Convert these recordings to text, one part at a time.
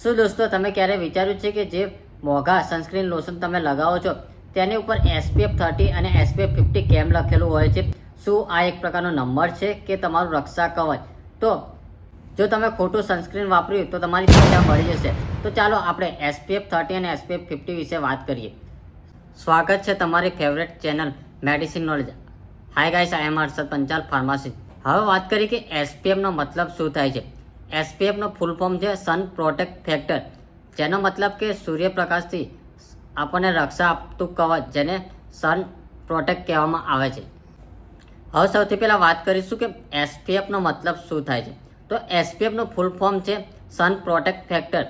શું દોસ્તો તમે ક્યારે વિચાર્યું છે કે જે મોંઘા સનસ્ક્રીન લોશન તમે લગાવો છો તેની ઉપર SPF 30 અને SPF 50 કેમ લખેલું હોય છે? શું આ એક પ્રકારનો નંબર છે કે તમારું રક્ષા કવચ? તો જો તમે ખોટું સનસ્ક્રીન વાપર્યું તો તમારી ત્વચા બળી જશે. તો ચાલો આપણે SPF 30 અને SPF 50 વિશે વાત કરીએ. સ્વાગત છે તમારી favourite channel medicine knowledge. Hi guys, I am Harshad Panchal, pharmacist. હવે વાત કરીએ કે SPF નો મતલબ શું થાય છે. SPF નો ફૂલ ફોર્મ છે સન પ્રોટેક્ટ ફેક્ટર, જેનો મતલબ કે સૂર્યપ્રકાશથી આપણને રક્ષા આપતું કવચ, જેને સન પ્રોટેક્ટ કહેવામાં આવે છે. હવે સૌથી પહેલા વાત કરીશું કે SPF નો મતલબ શું થાય છે. તો SPF નું ફૂલ ફોર્મ છે સન પ્રોટેક્ટ ફેક્ટર,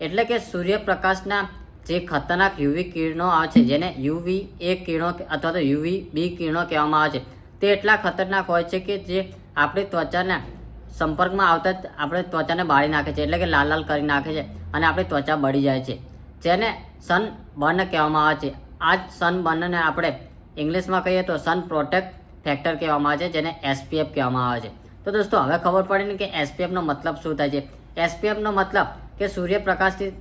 એટલે કે સૂર્યપ્રકાશના જે ખતરનાક UV કિરણો આવે છે, જેને UVA કિરણો અથવા તો UVB કિરણો કહેવામાં આવે છે, તે એટલા ખતરનાક હોય છે કે જે આપણી ત્વચાના સંપર્કમાં આવતા જ આપણે ત્વચાને બાળી નાખે છે, એટલે કે લાલ લાલ કરી નાખે છે અને આપણી ત્વચા બળી જાય છે, જેને સન બર્ન કહેવામાં આવે છે. આ જ સન બર્નને આપણે ઇંગ્લિશમાં કહીએ તો સન પ્રોટેક્ટ ફેક્ટર કહેવામાં આવે છે, જેને SPF કહેવામાં આવે છે. તો દોસ્તો હવે ખબર પડી ને કે SPF નો મતલબ શું થાય છે. SPF નો મતલબ કે સૂર્યપ્રકાશથી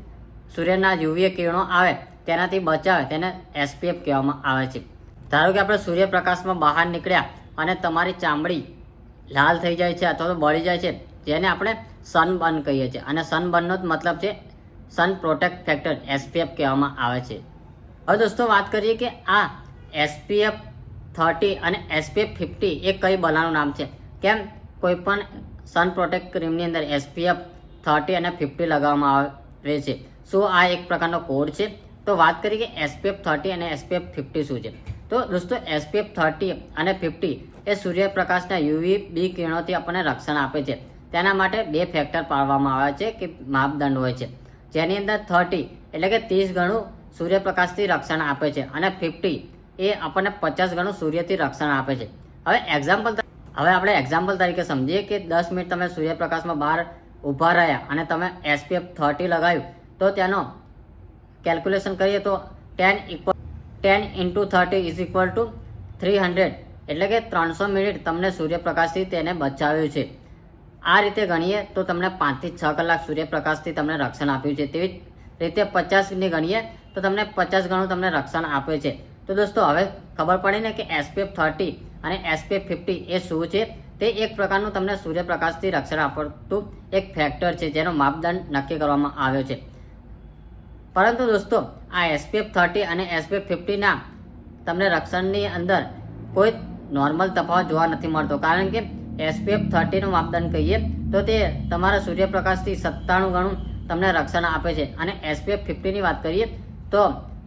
સૂર્યના UVA કિરણો આવે તેનાથી બચાવે, તેને SPF કહેવામાં આવે છે. ધારો કે આપણે સૂર્યપ્રકાશમાં બહાર નીકળ્યા અને તમારી ચામડી લાલ થઈ જાય છે અથવા તો બળી જાય છે, જેને આપણે સનબર્ન કહીએ છીએ, અને સનબર્નનો જ મતલબ છે સન પ્રોટેક્ટ ફેક્ટર, SPF કહેવામાં આવે છે. હવે દોસ્તો વાત કરીએ કે આ SPF 30 અને SPF 50 એ કઈ બલાનું નામ છે. કેમ કોઈ પણ સન પ્રોટેક્ટ ક્રીમની અંદર SPF 30 અને 50 લગાવવામાં આવે છે? શું આ એક પ્રકારનો કોડ છે? તો વાત કરીએ કે SPF 30 અને SPF 50 શું છે. તો દોસ્તો SPF 30 અને 50 એ સૂર્યપ્રકાશના UVB કિરણોથી આપણને રક્ષણ આપે છે. તેના માટે બે ફેક્ટર પાડવામાં આવે છે કે માપદંડ હોય છે, જેની અંદર 30 એટલે કે 30 ગણું સૂર્યપ્રકાશથી રક્ષણ આપે છે અને 50 એ આપણને 50 ગણું સૂર્યથી રક્ષણ આપે છે. હવે આપણે એક્ઝામ્પલ તરીકે સમજીએ કે 10 મિનિટ તમે સૂર્યપ્રકાશમાં બહાર ઊભા રહ્યા અને તમે SPF 30 લગાવ્યું, તો તેનો કેલ્ક્યુલેશન કરીએ તો 10 into 30 is equal to 300, એટલે કે 300 મિનિટ તમને સૂર્યપ્રકાશથી તેને બચાવ્યું છે. આ રીતે ગણીએ તો તમને 5 થી 6 કલાક સૂર્યપ્રકાશથી તમને રક્ષણ આપ્યું છે. તેવી રીતે 50ની ગણીએ તો તમને 50 ગણું તમને રક્ષણ આપે છે. તો દોસ્તો હવે ખબર પડી ને કે SPF 30 અને SPF 50 એ શું છે. તે એક પ્રકારનું તમને સૂર્યપ્રકાશથી રક્ષણ આપતું એક ફેક્ટર છે, જેનો માપદંડ નક્કી કરવામાં આવ્યો છે. પરંતુ દોસ્તો આ SPF 30 અને SPF 50 ના તમને રક્ષણની અંદર કોઈ નોર્મલ તફાવત જોવા નથી મળતો, કારણ કે SPF 30 નું માપદંડ કહીએ તો તે તમારા સૂર્યપ્રકાશથી 97 ગણું તમને રક્ષણ આપે છે, અને SPF 50 ની વાત કરીએ તો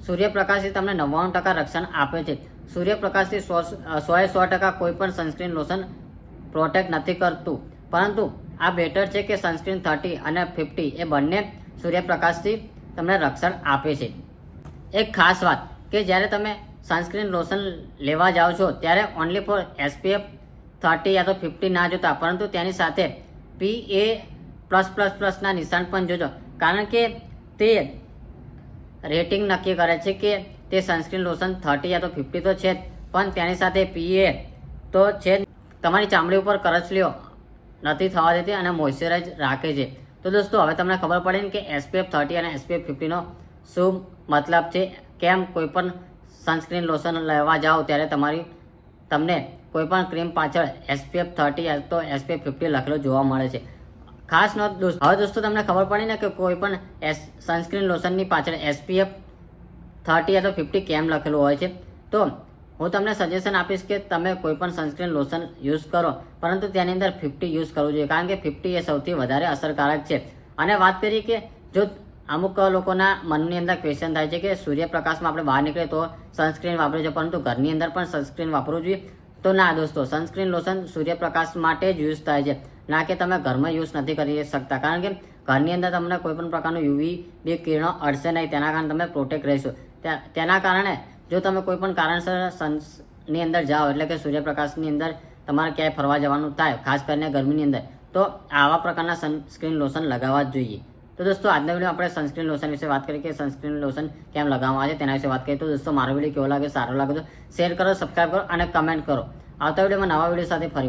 સૂર્યપ્રકાશથી તમને 99% રક્ષણ આપે છે. સૂર્યપ્રકાશથી 100% કોઈ પણ સનસ્ક્રીન લોશન પ્રોટેક્ટ નથી કરતું, પરંતુ આ બેટર છે કે સનસ્ક્રીન 30 અને 50 એ બંને સૂર્યપ્રકાશથી તમને રક્ષણ આપે છે. એક ખાસ વાત કે જ્યારે તમે સનસ્ક્રીન લોશન લેવા જાઓ છો ત્યારે ઓનલી ફોર SPF 30 યા તો 50 ના જોતા, પરંતુ તેની સાથે PA+++ ના નિશાન પણ જોજો, કારણ કે તે રેટિંગ નક્કી કરે છે કે તે સનસ્ક્રીન લોશન 30 યા તો 50 તો છે જ, પણ તેની સાથે PA તો છે જ. તમારી ચામડી ઉપર કરચલીઓ નથી થવા દેતી અને મોઇશ્ચરાઇઝ રાખે છે. તો દોસ્તો હવે તમને ખબર પડે ને કે SPF 30 અને SPF 50 નો શું મતલબ છે. કેમ કોઈ પણ સનસ્ક્રીન લોશન લેવા જાઓ ત્યારે તમને કોઈ પણ ક્રીમ પાછળ SPF 30 યા તો SPF 50 લખેલો જોવા મળે છે. ખાસ નોંધ દોસ્તો, હવે દોસ્તો તમને ખબર પડી ને કે કોઈ પણ સનસ્ક્રીન લોશનની પાછળ SPF 30 યા તો 50 કેમ લખેલું હોય છે. તો હું તમને સજેશન આપીશ કે તમે કોઈ પણ સનસ્ક્રીન લોશન યુઝ કરો, પરંતુ તેની અંદર 50 યુઝ કરવું જોઈએ, કારણ કે 50 એ સૌથી વધારે અસરકારક છે. અને વાત કરીએ કે જો અમુક લોકોના મનની અંદર ક્વેશ્ચન થાય છે કે સૂર્યપ્રકાશમાં આપણે બહાર નીકળીએ તો સનસ્ક્રીન વાપરીએ છીએ, પરંતુ ઘરની અંદર પણ સનસ્ક્રીન વાપરવું જોઈએ. તો ના દોસ્તો, સનસ્ક્રીન લોશન સૂર્યપ્રકાશ માટે જ યુઝ થાય છે, ના કે તમે ઘરમાં યુઝ નથી કરી શકતા, કારણ કે ઘરની અંદર તમને કોઈ પણ પ્રકારનું UVB કિરણો અડશે નહીં, તેના કારણે તમે પ્રોટેક્ટ રહીશો. તેના કારણે જો તમે કોઈ પણ કારણસર સનની અંદર જાઓ, એટલે કે સૂર્યપ્રકાશની અંદર તમારે ક્યાંય ફરવા જવાનું થાય, ખાસ કરીને ગરમીની અંદર, તો આવા પ્રકારના સનસ્ક્રીન લોશન લગાવવા જ જોઈએ. તો દોસ્તો આજના વિડીયો આપણે સનસ્ક્રીન લોશન વિશે વાત કરી કે સનસ્ક્રીન લોશન કેમ લગાવવામાં આવે છે તેના વિશે વાત કરીએ. તો દોસ્તો મારો વિડીયો કેવો લાગે, સારો લાગે તો શેર કરો, સબસ્ક્રાઈબ કરો અને કમેન્ટ કરો. આવતા વિડીયોમાં નવા વિડીયો સાથે ફરી